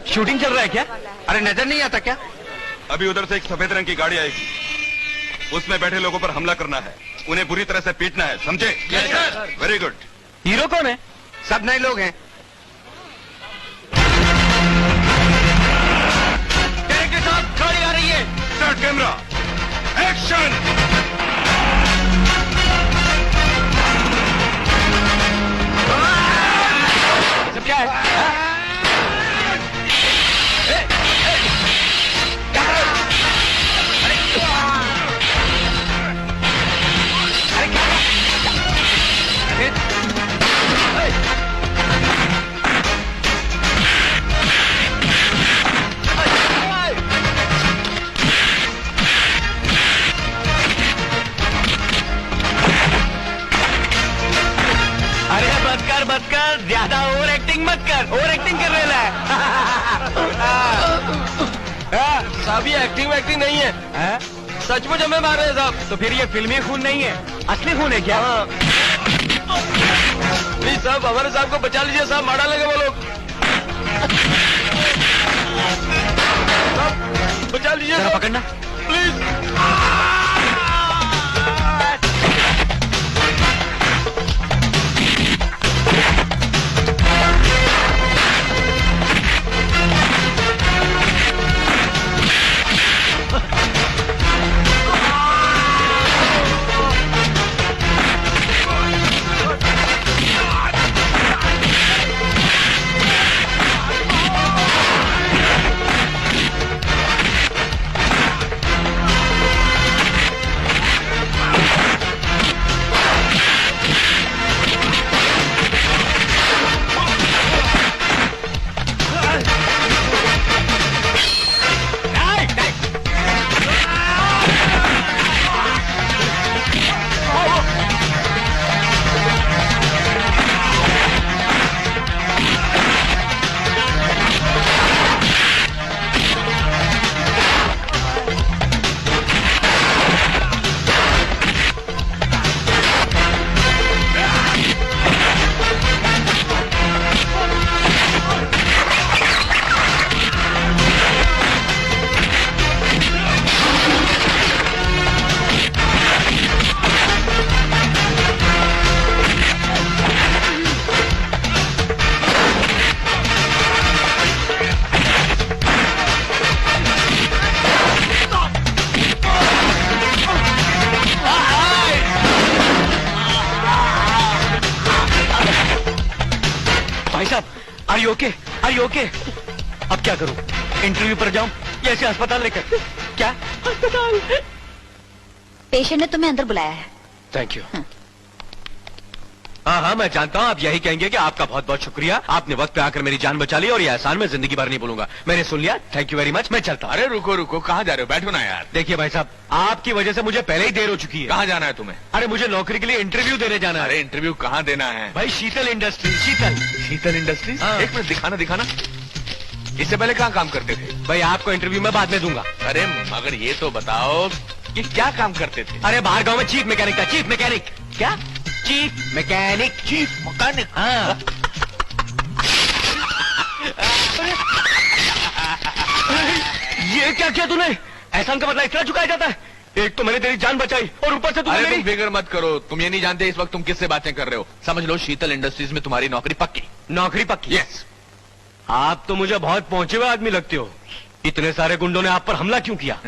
Shooting चल रहा है क्या? अरे नजर नहीं आता क्या? अभी उधर से एक सफेद रंग की गाड़ी आएगी, उसमें बैठे लोगों पर हमला करना है, उन्हें बुरी तरह से पीटना है, समझे? Very good. हीरो कौन है? सब नए लोग हैं। डायरेक्टर साहब गाड़ी आ रही है। Start camera, action. सब क्या है? मत कर, ज्यादा ओवर एक्टिंग मत कर, ओवर एक्टिंग कर रहे है। साहब ये एक्टिंग वैक्टिंग नहीं है, सचमुच हमें मार रहे हैं साहब। तो फिर ये फिल्मी खून नहीं है, असली खून है क्या? प्लीज साहब हमारे साहब को बचा लीजिए साहब, मारा लगे वो लोग। बचा लीजिए साहब, पकड़ना please. Are you okay? Are you okay? अब क्या करूं? इंटरव्यू पर जाऊं या ऐसे अस्पताल लेकर? क्या? अस्पताल? पेशेंट ने तुम्हें अंदर बुलाया है। Thank you. हाँ, मैं जानता हूँ आप यही कहेंगे कि आपका बहुत बहुत शुक्रिया, आपने वक्त पे आकर मेरी जान बचा ली और ये एहसान मैं जिंदगी भर नहीं भूलूंगा। मैंने सुन लिया, थैंक यू वेरी मच, मैं चलता हूँ। अरे रुको रुको, कहाँ जा रहे हो? बैठो ना यार। देखिए भाई साहब, आपकी वजह से मुझे पहले ही देर हो चुकी है। कहाँ जाना है तुम्हें? अरे मुझे नौकरी के लिए इंटरव्यू देने जाना है। अरे इंटरव्यू कहाँ देना है भाई? शीतल इंडस्ट्री। शीतल इंडस्ट्रीज? हाँ। एक मिनट, दिखाना। इससे पहले कहाँ काम करते थे? भाई आपको इंटरव्यू में बाद में दूंगा। अरे मगर ये तो बताओ कि क्या काम करते थे? अरे बाहर गांव में चीफ मैकेनिक था। Chief mechanic? क्या? Chief mechanic. हाँ। ये क्या किया तूने? एहसान का बदला इतना चुकाया जाता है? एक तो मैंने तेरी जान बचाई और ऊपर से अरे तुम फिक्र मत करो, तुम ये नहीं जानते इस वक्त तुम किससे बातें कर रहे हो। समझ लो शीतल इंडस्ट्रीज में तुम्हारी नौकरी पक्की। नौकरी पक्की? यस। आप तो मुझे बहुत पहुंचे हुए आदमी लगते हो। इतने सारे गुंडों ने आप पर हमला क्यों किया?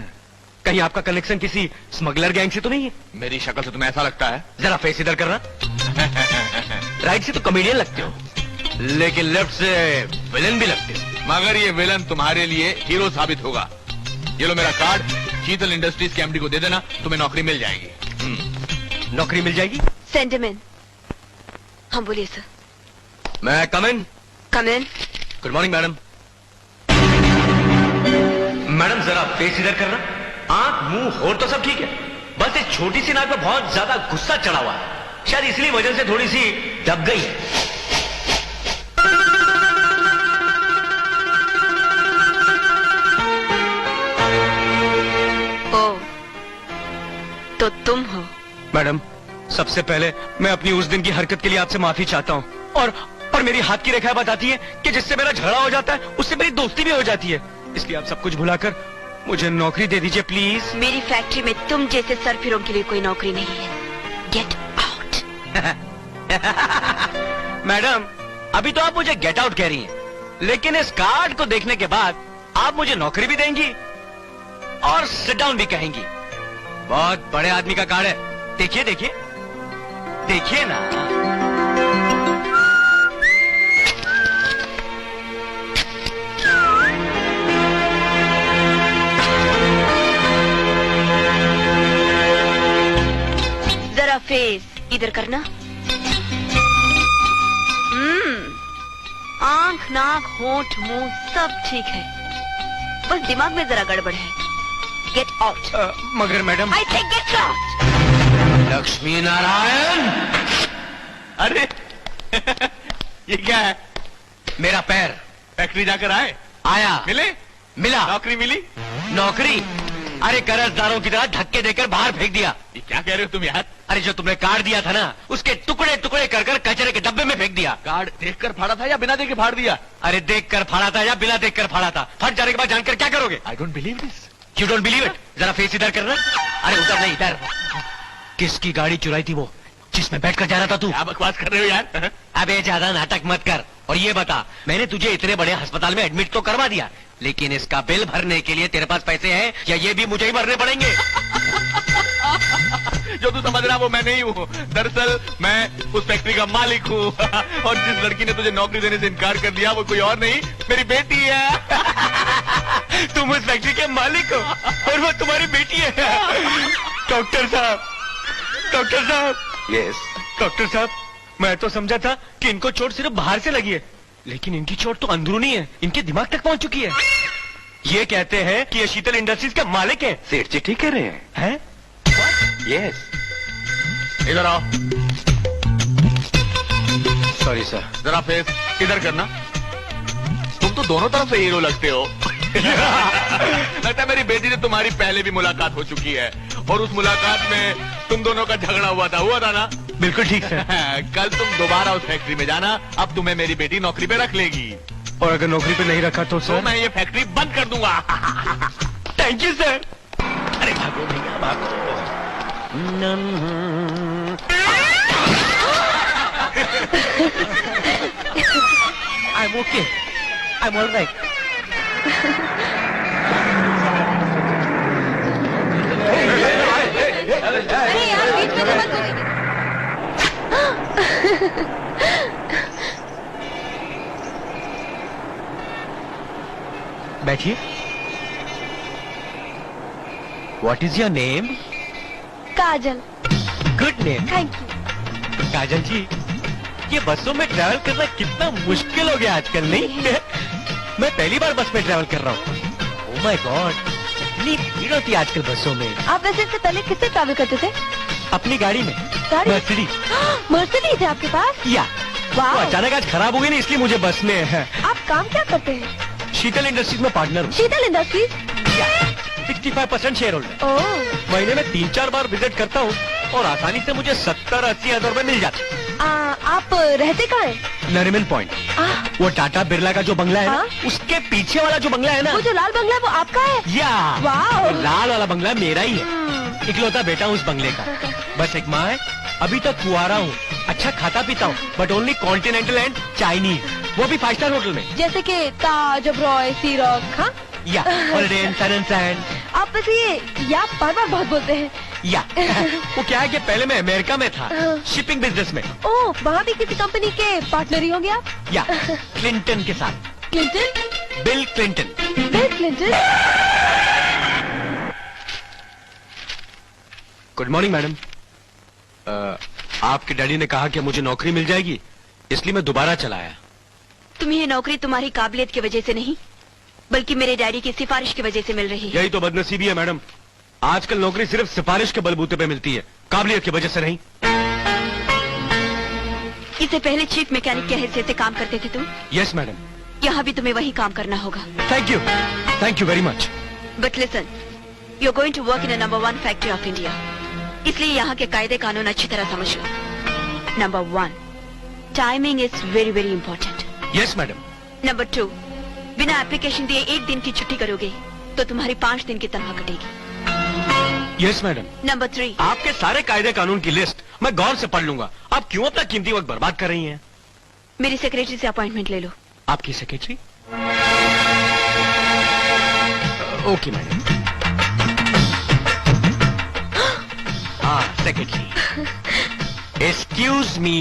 कहीं आपका कनेक्शन किसी स्मगलर गैंग से तो नहीं है? मेरी शक्ल से तुम्हें ऐसा लगता है? जरा फेस इधर करना। राइट से तो कॉमेडियन लगते हो, लेकिन लेफ्ट से विलन भी लगते हो। मगर ये विलन तुम्हारे लिए हीरो साबित होगा। ये लो मेरा कार्ड, शीतल इंडस्ट्रीज के एमडी को दे देना, तुम्हें नौकरी मिल जाएगी। नौकरी मिल जाएगी? Send him in. हाँ बोलिए सर। मैं come in? Come in. Good morning madam. Madam जरा फेस इधर करना। आंख मुंह और तो सब ठीक है, बस एक छोटी सी नाक पे बहुत ज्यादा गुस्सा चढ़ा हुआ है, शायद इसलिए वजह से थोड़ी सी दब गई है। ओ, तो तुम हो? मैडम सबसे पहले मैं अपनी उस दिन की हरकत के लिए आपसे माफी चाहता हूँ और मेरी हाथ की रेखाएं बताती है कि जिससे मेरा झगड़ा हो जाता है उससे मेरी दोस्ती भी हो जाती है। इसलिए आप सब कुछ भुलाकर मुझे नौकरी दे दीजिए प्लीज। मेरी फैक्ट्री में तुम जैसे सरफिरों के लिए कोई नौकरी नहीं है। Get out. मैडम, अभी तो आप मुझे गेट आउट कह रही हैं, लेकिन इस कार्ड को देखने के बाद आप मुझे नौकरी भी देंगी और सिट डाउन भी कहेंगी। बहुत बड़े आदमी का कार्ड है, देखिए देखिए देखिए ना। जरा फेस इधर करना। आंख, नाक, होंठ, मुंह सब ठीक है, बस दिमाग में जरा गड़बड़ है। Get out. मगर मैडम, आई से गेट आउट। लक्ष्मी नारायण, अरे ये क्या है? मेरा पैर फैक्ट्री जाकर आए? आया, मिले? मिला। नौकरी मिली? नौकरी? अरे कर्जदारों की तरह धक्के देकर बाहर फेंक दिया। ये क्या कह रहे हो तुम यार? अरे जो तुमने कार्ड दिया था ना, उसके टुकड़े टुकड़े कर कर कचरे के डब्बे में फेंक दिया। कार्ड देखकर फाड़ा था या बिना देखे फाड़ दिया? अरे देख कर फाड़ा था या बिना देख कर फाड़ा था? फट जाने के बाद जानकर क्या करोगे? I don't believe this. You don't believe it? जरा फेस इधर करना। अरे उधर नहीं, इधर। किसकी गाड़ी चुराई थी वो जिसमें बैठकर जा रहा था तू? क्या बकवास कर रहे हो यार? अबे ज्यादा नाटक मत कर और ये बता, मैंने तुझे इतने बड़े अस्पताल में एडमिट तो करवा दिया, लेकिन इसका बिल भरने के लिए तेरे पास पैसे हैं या ये भी मुझे ही भरने पड़ेंगे? जो तू समझ रहा वो मैं नहीं हूँ। दरअसल मैं उस फैक्ट्री का मालिक हूँ और जिस लड़की ने तुझे नौकरी देने से इनकार कर दिया वो कोई और नहीं, मेरी बेटी है। तुम उस फैक्ट्री के मालिक हो और वो तुम्हारी बेटी है। डॉक्टर साहब, डॉक्टर साहब। यस, डॉक्टर साहब, मैं तो समझा था कि इनको चोट सिर्फ बाहर से लगी है, लेकिन इनकी चोट तो अंदरूनी है, इनके दिमाग तक पहुंच चुकी है। ये कहते हैं कि ये शीतल इंडस्ट्रीज के मालिक हैं। सेठ जी ठीक कह रहे हैं। हैं? यस। इधर आओ, सॉरी सर। जरा फेस इधर करना। तुम तो दोनों तरफ से हीरो लगते हो। लगता है मेरी बेटी से तुम्हारी पहले भी मुलाकात हो चुकी है और उस मुलाकात में तुम दोनों का झगड़ा हुआ था ना? बिल्कुल ठीक सर। कल तुम दोबारा उस फैक्ट्री में जाना, अब तुम्हें मेरी बेटी नौकरी पे रख लेगी। और अगर नौकरी पे नहीं रखा तो तो सर? मैं ये फैक्ट्री बंद कर दूंगा। Thank you sir. अरे भागो भैया भागो। I am okay, I am alright. अरे यार, बीच में मत बोलिए। बैठिए। What is your name? Kajal. Good name. Thank you. Kajal ji, ये बसों में ट्रैवल करना कितना मुश्किल हो गया आजकल, नहीं? मैं पहली बार बस में ट्रैवल कर रहा हूँ। Oh my God, इतनी भीड़ होती है आजकल बसों में। आप वैसे इससे पहले किससे ट्रैवल करते थे? अपनी गाड़ी में। गाड़ी? मर्सिडीज। मर्सिडीज है आपके पास? या वाह। वो अचानक आज खराब हो गई ना, इसलिए मुझे बस में है। आप काम क्या करते हैं? शीतल इंडस्ट्रीज में पार्टनर हूँ। Sheetal industries? 65% shareholder. Oh. महीने में 3-4 बार विजिट करता हूँ और आसानी से मुझे 70-80 हजार रुपए मिल जाते हैं। आप रहते कहाँ हैं? नरिमन पॉइंट। वो टाटा बिरला का जो बंगला है ना, हाँ? उसके पीछे वाला जो बंगला है ना, वो जो लाल बंगला है वो आपका है? या वाह। वो लाल वाला बंगला मेरा ही है। इकलौता बेटा हूँ उस बंगले का। बस एक माँ है, अभी तक कुआरा हूँ, अच्छा खाता पीता हूँ, but only continental and Chinese, वो भी 5 स्टार होटल में। जैसे कि ताज, अब्रॉय, सी रॉक। हाँ? या holiday in sun and sand. आप वैसे ये या बार बार बहुत बोलते हैं। या वो क्या है कि पहले मैं अमेरिका में था, शिपिंग बिजनेस में। ओह, वहाँ भी किसी कंपनी के पार्टनर ही होंगे आप? या क्लिंटन के साथ। Clinton? Bill Clinton. Bill Clinton? Good morning madam. आपके डैडी ने कहा कि मुझे नौकरी मिल जाएगी, इसलिए मैं दोबारा चला आया। तुम्हें ये नौकरी तुम्हारी काबिलियत की वजह से नहीं, बल्कि मेरे डैडी की सिफारिश की वजह से मिल रही है। यही तो बदनसीबी है मैडम, आजकल नौकरी सिर्फ सिफारिश के बलबूते पे मिलती है, काबिलियत की वजह से नहीं। इससे पहले चीफ मैकेनिक की हैसियत से काम करते थे तुम? Yes madam. यहाँ भी तुम्हें वही काम करना होगा। Thank you very much. But listen, you are going to work in a number 1 factory of India, इसलिए यहाँ के कायदे कानून अच्छी तरह समझ लो। Number 1, timing is very very important. Yes madam. Number 2, बिना एप्लीकेशन दिए 1 दिन की छुट्टी करोगे तो तुम्हारी 5 दिन की तनख्वाह कटेगी। Yes madam. नंबर 3, आपके सारे कायदे कानून की लिस्ट मैं गौर से पढ़ लूंगा। आप क्यों अपना कीमती वक्त बर्बाद कर रही हैं? मेरी सेक्रेटरी से अपॉइंटमेंट ले लो। आपकी सेक्रेटरी? Okay madam. हाँ secretary. Excuse me,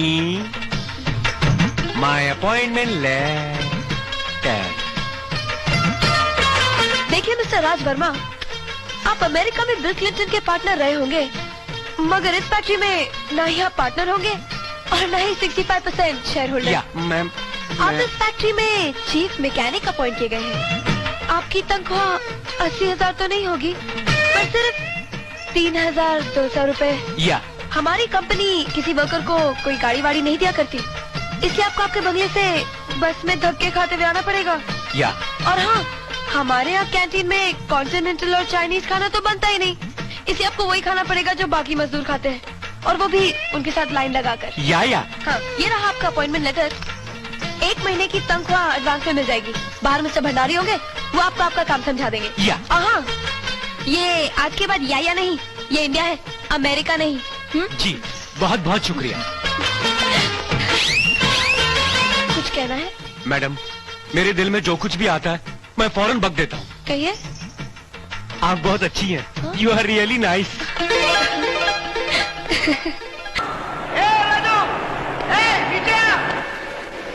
my appointment letter. देखिए मिस्टर राज वर्मा, आप अमेरिका में बिल क्लिंटन के पार्टनर रहे होंगे, मगर इस फैक्ट्री में न ही आप पार्टनर होंगे और न ही 65% शेयर होल्डर। या मैम, आप इस फैक्ट्री में चीफ मैकेनिक अपॉइंट किए गए हैं। आपकी तनख्वाह 80,000 तो नहीं होगी, पर सिर्फ 3,200 रुपए। या हमारी कंपनी किसी वर्कर को कोई गाड़ी वाड़ी नहीं दिया करती, इसलिए आपको आपके बंगले से बस में धक्के खाते हुए आना पड़ेगा। या और हाँ, हमारे यहाँ कैंटीन में कॉन्टिनेंटल और चाइनीज खाना तो बनता ही नहीं, इसलिए आपको वही खाना पड़ेगा जो बाकी मजदूर खाते हैं, और वो भी उनके साथ लाइन लगाकर। या हाँ, ये रहा आपका अपॉइंटमेंट लेटर। 1 महीने की तनख्वाह एडवांस में मिल जाएगी। बाहर मिस्टर भंडारी होंगे, वो आपको आपका काम समझा देंगे। या हाँ, ये आज के बाद या नहीं, ये इंडिया है, अमेरिका नहीं। जी बहुत बहुत शुक्रिया। कुछ कहना है? मैडम, मेरे दिल में जो कुछ भी आता है मैं फौरन बक देता हूँ। कहिए। आप बहुत अच्छी हैं। You are really nice.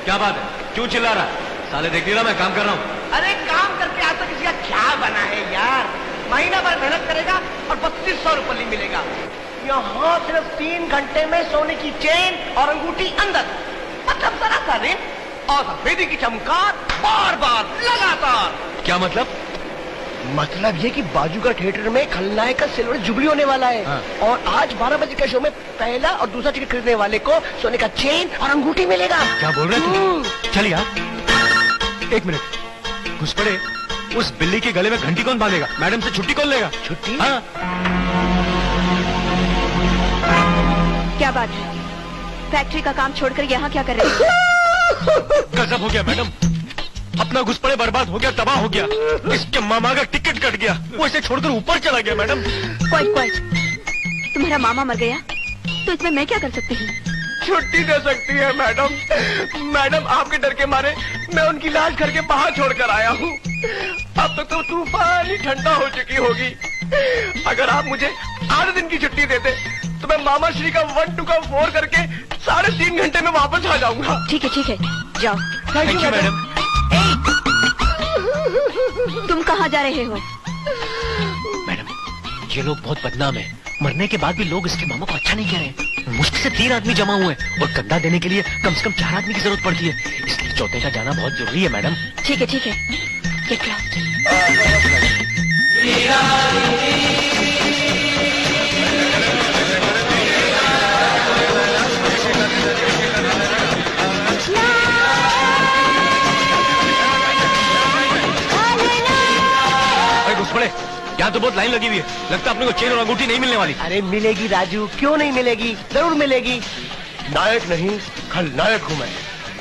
क्या बात है? क्यों चिल्ला रहा है? साले देख नहीं रहा मैं काम कर रहा हूँ। अरे काम करके आज तक इसका क्या बना है यार? महीना भर मेहनत करेगा और 3200 रुपये नहीं मिलेगा। यहाँ सिर्फ 3 घंटे में सोने की चेन और अंगूठी अंदर, मतलब जरा सा रिन और सफेदी की चमकार बार बार लगातार। क्या मतलब? मतलब ये कि बाजू का थिएटर में खलनायक का सिल्वर जुबली होने वाला है। हाँ। और आज 12 बजे के शो में पहला और दूसरा टिकट खरीदने वाले को सोने का चेन और अंगूठी मिलेगा। क्या बोल रहे तू? चल यार, 1 मिनट। घुस पड़े, उस बिल्ली के गले में घंटी कौन बांधेगा? मैडम से छुट्टी कौन लेगा? छुट्टी? हाँ। क्या बात है? फैक्ट्री का काम छोड़कर यहाँ क्या कर रहे हैं? गजब हो गया मैडम, अपना घुसपड़े बर्बाद हो गया, तबाह हो गया। इसके मामा का टिकट कट गया, वो इसे छोड़कर ऊपर चला गया। मैडम क्वाइट, तुम्हारा मामा मर गया तो इसमें मैं क्या कर सकती हूँ? छुट्टी दे सकती है मैडम। मैडम, आपके डर के मारे मैं उनकी लाश घर के बाहर छोड़कर आया हूँ। अब तक तो तूफान ही ठंडा हो चुकी होगी। अगर आप मुझे आधे दिन की छुट्टी देते तो मैं मामा श्री का 1 2 का 4 करके 3.5 घंटे में वापस आ जाऊंगा। ठीक है, जाओ। Thank you madam. तुम कहाँ जा रहे हो? मैडम, ये लोग बहुत बदनाम है। मरने के बाद भी लोग इसके मामा को अच्छा नहीं कह रहे। मुश्किल से 3 आदमी जमा हुए हैं और कंधा देने के लिए कम से कम 4 आदमी की जरूरत पड़ती है, इसलिए चौथे का जाना बहुत जरूरी है मैडम। ठीक है। Get lost. घुसपड़े, यहाँ तो बहुत लाइन लगी हुई है, लगता है अपने को चेन और अंगूठी नहीं मिलने वाली। अरे मिलेगी राजू, क्यों नहीं मिलेगी? जरूर मिलेगी। नायक नहीं, खलनायक हूँ मैं।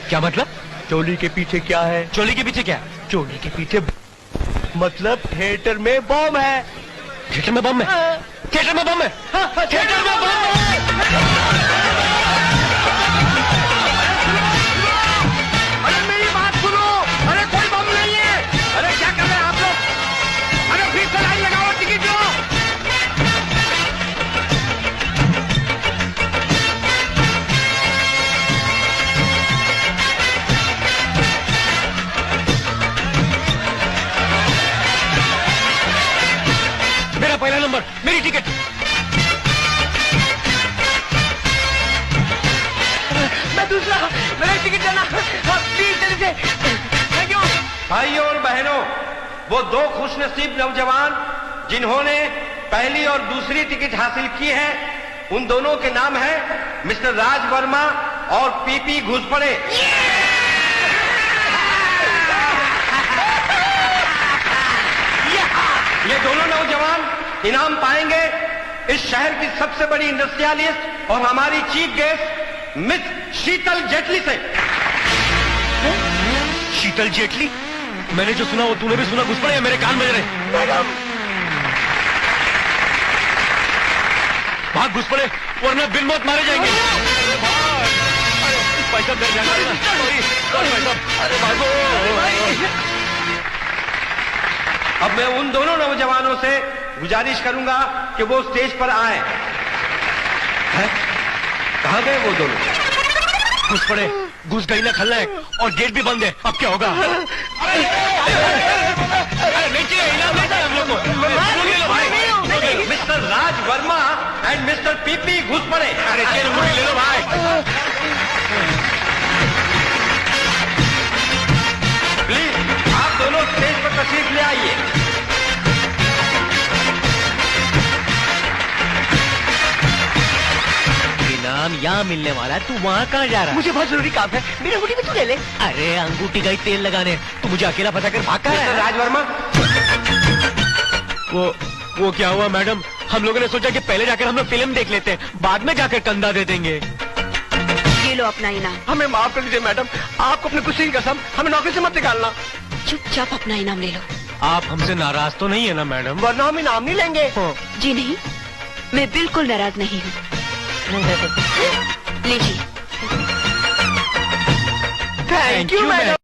क्या मतलब? चोली के पीछे क्या है? चोली के पीछे क्या? चोली के पीछे मतलब थिएटर में बम है। थिएटर में बम है? थिएटर में बम है? थिएटर में बम है? अरे मेरी बात सुनो, अरे कोई बम नहीं है। अरे क्या कर रहे हैं आप लोग? अरे फिर से लाइन लगाओ, टिकट लो। मेरा पहला नंबर, मेरी टिकट। मैं दूसरा, मेरा टिकट देना प्लीज जल्दी से। Thank you. भाइयों और बहनों, वो 2 खुशनसीब नौजवान जिन्होंने पहली और दूसरी टिकट हासिल की है, उन दोनों के नाम है मिस्टर राज वर्मा और पीपी घुसपड़े। ये दोनों नौजवान इनाम पाएंगे इस शहर की सबसे बड़ी इंडस्ट्रियलिस्ट और हमारी चीफ गेस्ट मिस शीतल जेटली से। शीतल जेटली? मैंने जो सुना वो तूने भी सुना? घुस पड़े, मेरे कान बज रहे। मैडम भाग, घुस पड़े, वरना बिल मौत मारे जाएंगे। पैसा दे जाना। सॉरी भाई साहब, अरे भागो। अब मैं उन दोनों नौजवानों से गुजारिश करूंगा कि वो स्टेज पर आए। कहाँ गए वो दोनों? घुस पड़े, घुस गई ना खलनायक, और गेट भी बंद है, अब क्या होगा? अरे नहीं चाहिए, इनाम नहीं चाहिए हम लोग को। ले लो भाई। Mister Raj Verma and mister PP घुस पड़े। अरे चलो मुझे ले लो भाई। प्लीज आप दोनों स्टेज पर तशरीफ ले आइए। इनाम यहाँ मिलने वाला है, तू वहाँ कहाँ जा रहा है? मुझे बहुत जरूरी काम है, मेरी अंगूठी में तू ले ले। अरे अंगूठी गई तेल लगाने, तू मुझे अकेला फंसा कर भाग कहाँ मिस्टर है? राज वर्मा, वो क्या हुआ मैडम? हम लोगों ने सोचा कि पहले जाकर हम लोग फिल्म देख लेते हैं, बाद में जाकर कंधा दे देंगे। ये लो अपना इनाम। हमें माफ कर दीजिए मैडम, आपको अपने गुस्से की कसम, हमें नौकरी से मत निकालना, चुपचाप अपना इनाम ले लो। आप हमसे नाराज तो नहीं है ना मैडम? वरना हम इनाम नहीं लेंगे। जी नहीं, मैं बिल्कुल नाराज नहीं हूँ। लीजिए। Thank you madam.